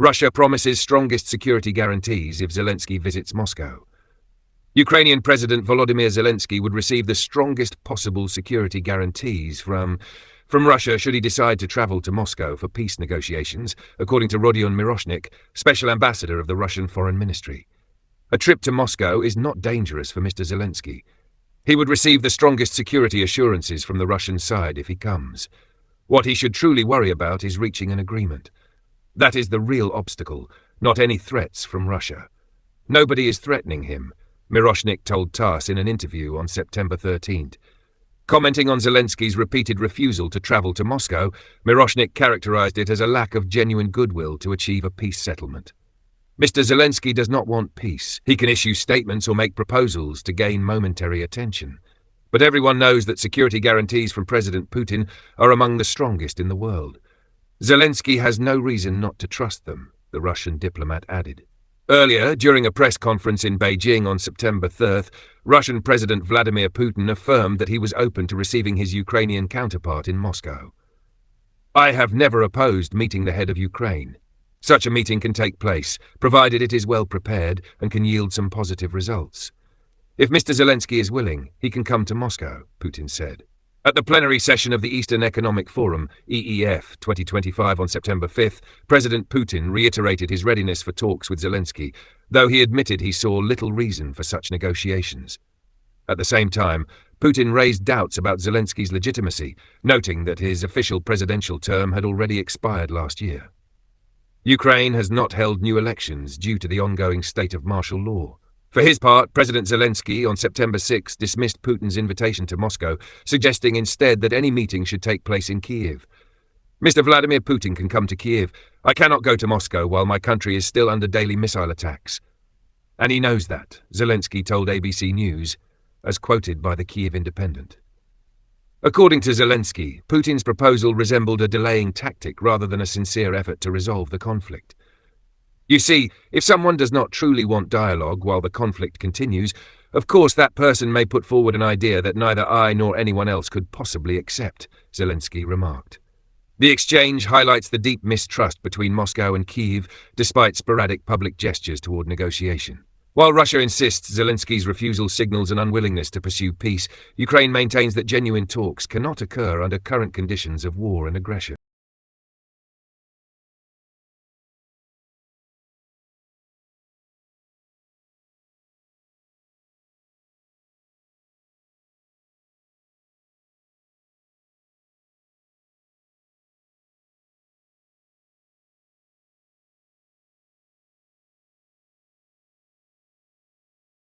Russia promises strongest security guarantees if Zelensky visits Moscow. Ukrainian President Volodymyr Zelensky would receive the strongest possible security guarantees from Russia should he decide to travel to Moscow for peace negotiations, according to Rodion Miroshnik, Special Ambassador of the Russian Foreign Ministry. A trip to Moscow is not dangerous for Mr. Zelensky. He would receive the strongest security assurances from the Russian side if he comes. What he should truly worry about is reaching an agreement. That is the real obstacle, not any threats from Russia. Nobody is threatening him, Miroshnik told TASS in an interview on September 13th. Commenting on Zelensky's repeated refusal to travel to Moscow, Miroshnik characterized it as a lack of genuine goodwill to achieve a peace settlement. Mr. Zelensky does not want peace. He can issue statements or make proposals to gain momentary attention. But everyone knows that security guarantees from President Putin are among the strongest in the world. Zelensky has no reason not to trust them, the Russian diplomat added. Earlier, during a press conference in Beijing on September 3rd, Russian President Vladimir Putin affirmed that he was open to receiving his Ukrainian counterpart in Moscow. "I have never opposed meeting the head of Ukraine. Such a meeting can take place, provided it is well prepared and can yield some positive results. If Mr. Zelensky is willing, he can come to Moscow," Putin said. At the plenary session of the Eastern Economic Forum, EEF 2025 on September 5th, President Putin reiterated his readiness for talks with Zelensky, though he admitted he saw little reason for such negotiations. At the same time, Putin raised doubts about Zelensky's legitimacy, noting that his official presidential term had already expired last year. Ukraine has not held new elections due to the ongoing state of martial law. For his part, President Zelensky on September 6 dismissed Putin's invitation to Moscow, suggesting instead that any meeting should take place in Kiev. "Mr. Vladimir Putin can come to Kiev. I cannot go to Moscow while my country is still under daily missile attacks." And he knows that, Zelensky told ABC News, as quoted by the Kiev Independent. According to Zelensky, Putin's proposal resembled a delaying tactic rather than a sincere effort to resolve the conflict. You see, if someone does not truly want dialogue while the conflict continues, of course that person may put forward an idea that neither I nor anyone else could possibly accept, Zelensky remarked. The exchange highlights the deep mistrust between Moscow and Kyiv, despite sporadic public gestures toward negotiation. While Russia insists Zelensky's refusal signals an unwillingness to pursue peace, Ukraine maintains that genuine talks cannot occur under current conditions of war and aggression.